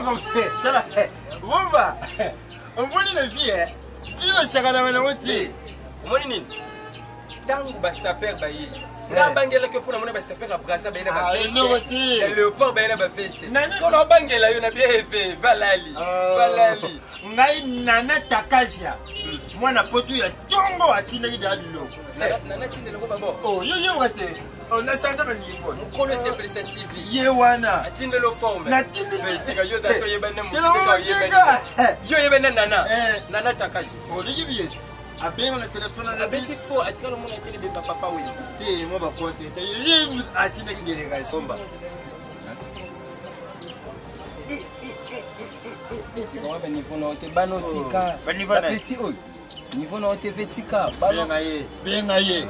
comme Bomba. On voit une fille, fille va se regarder la moitié. Comment nini? Tangu ba saper ba yi. Na bangela ke pona mona ba saper a brasa ba ina ba feste. Ya leopard ba ina ba feste. Ko na bangela yo na bien fait valali. Valali. Ngai nana takazia. Mwana potu ya tongo atina ida dilo. Nana tindela ko babo. Oh, yo wate. On a changé de niveau. Nous connaissons simple cette TV. Yewana. Atinde le forme. Natinde. Yo za to yebana mu. Yo yebana nana. Nana takaji. Oh, liye bien. A bien le téléphone a beti fo atika le mona tele be papa oui. Te mo ba kote. Te liye atina ki délégation. Bomba. Tika ba niveau na te banotika. Ba niveau na. Petit oi. Niveau na te vetika. Benga ye.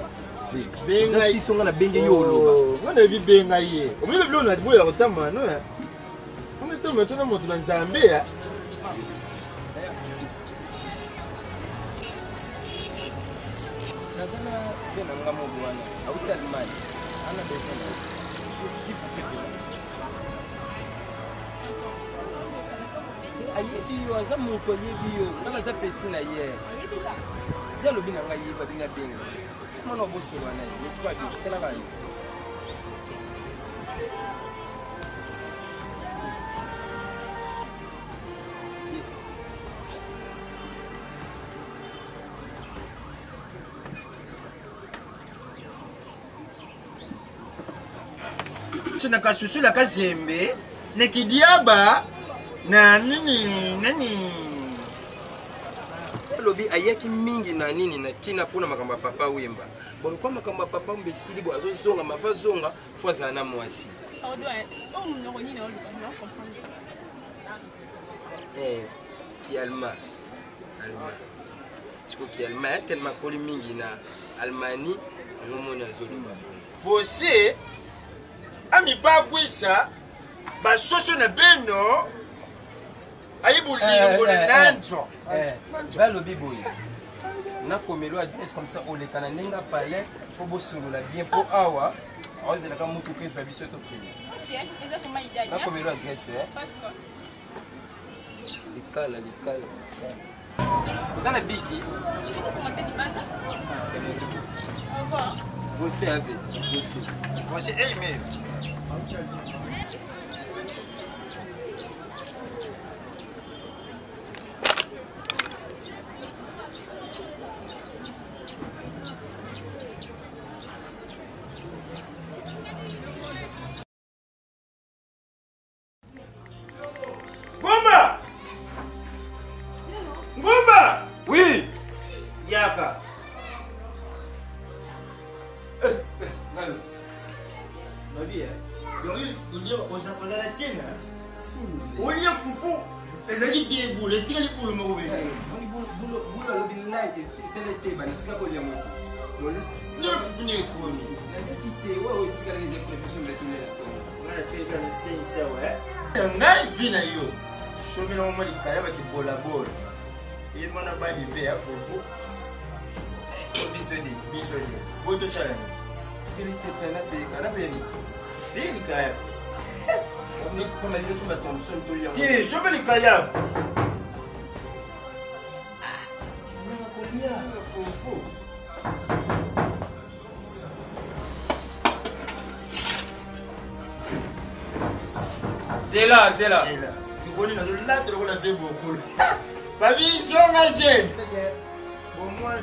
Benga si songa na benge yolo. Wana vi benga ye. Omile bilo na boya kotamba no ya. Fumi to meto na moto na Nzambe ya. Nazana vena ngamo bwana. Auti alimani. Ana defenda. Sifu pepe. Ayebi yo azamu ko yebi yo. Nanga za petit na ye. Ya lobi na nga yeba binga benga. Mano bosso wana, l'espoir bi, c'est la vaille. Sina kasusu la kazembe, nekidiaba na nani lobi ayaki mingi na nini na kina pona makamba papa wimba bon kwa makamba papa mbesili bo azozonga mafazonga fwaza na mwasi ki alma siko ki alma tellement koli mingi na almani ngomoni azoluba você ami bagwisa basoso na beno ayibulingo na nanzo va lobi boy na komelo adresse comme ça on les kananenga palais pour bosolola bien pour awa ozela ka mutu ke fa biso to kene OK exactement idée na komelo adresse likala vous en avez biki c'est bon au revoir você avec você aimé oui yaka Nabia il on s'appelle la tienne on y a foufou les amis des boules les tires pour le mauvais boule lobi light c'est l'été ba tika ko liamo non tu venais quoi na kité wa tika les prévisions de tout le temps on a tiré comme c'est ça ouais ngai vina yo somi na mama likaya ba ki bola bola et mon abba di ver foufou bisoni boto chala Félite pena pe kana pe ni Bili kaya ni fama ni tu ba Thompson to liamo ti sobeli kaya na kolia foufou c'est là on est dans là tu on a fait beaucoup babi songa jeune bon moi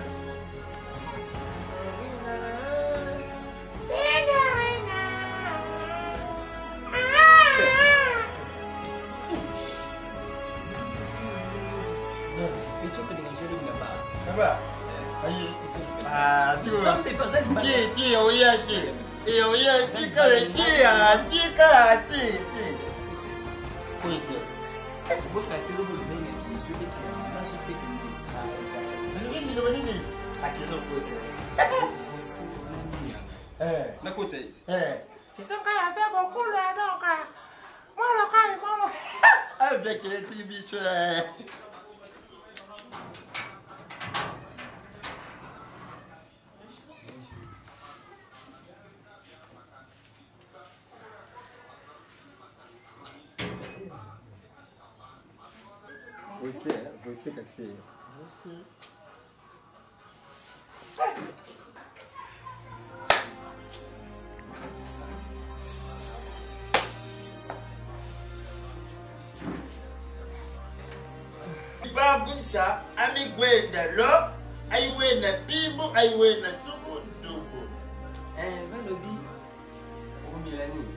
c'est ça qu'il a fait beaucoup là donc moi avec les petits bichons Você cassé. Babusha, amigwenda lo, aiwena bibu, aiwena tubu. Valobi, ou Mélanie.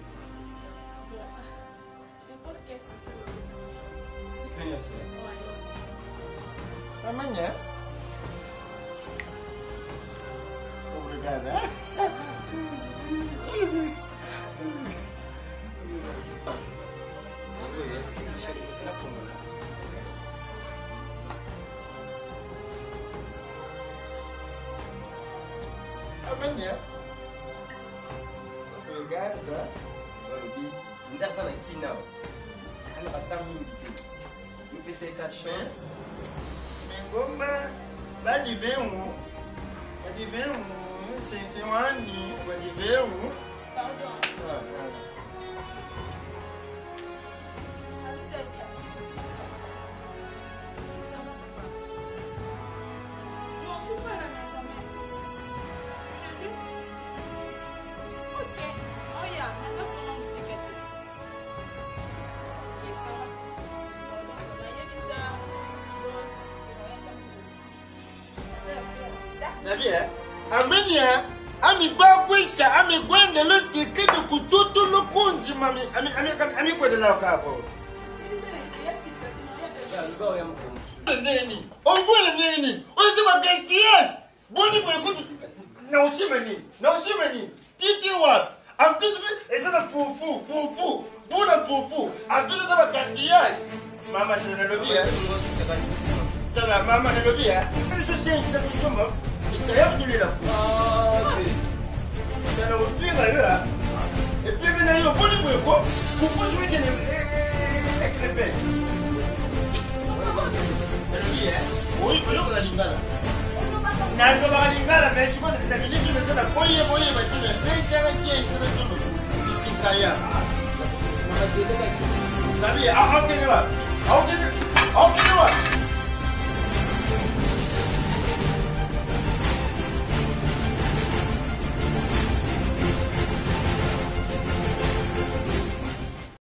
C'est que rien seul. Amanhã. Obrigado. Amanhã. Obrigado. Valobi, ainda está aqui não. Ela vai estar muito bem. Eu pensei que a chance. Mengomba, vai de ver sem um ano, vai de ver Pardon. Non, je suis pas à la maison même. Aujourd'hui? Ok. Oh yeah, mes enfants ont aussi gâté. Ok, ça va. Il y a des ça. Navia, Amenia, Ami Bagwisha, Ami Gwenda, Lucy, Kututu, Lukunji, Mammy, Ami Quadela Capo. Neni, on voit le Neni, on se va gaspiller. Bonnie, no shimmy, Titi what? I'm pleased with it's not a foo. Bona foo. I'm pleased with a gaspiller. Mamma, Sala, Mamma, and Lobia. There is a saying, Sally Summer. It helped to lead a fool. Then I was feeling like that. If people know your body will go, who was reading him? Oui, look at Lingala. Nando Lingala, Mexico, and the religion is a boy, but you may pay 7 cents in Kaya. How can you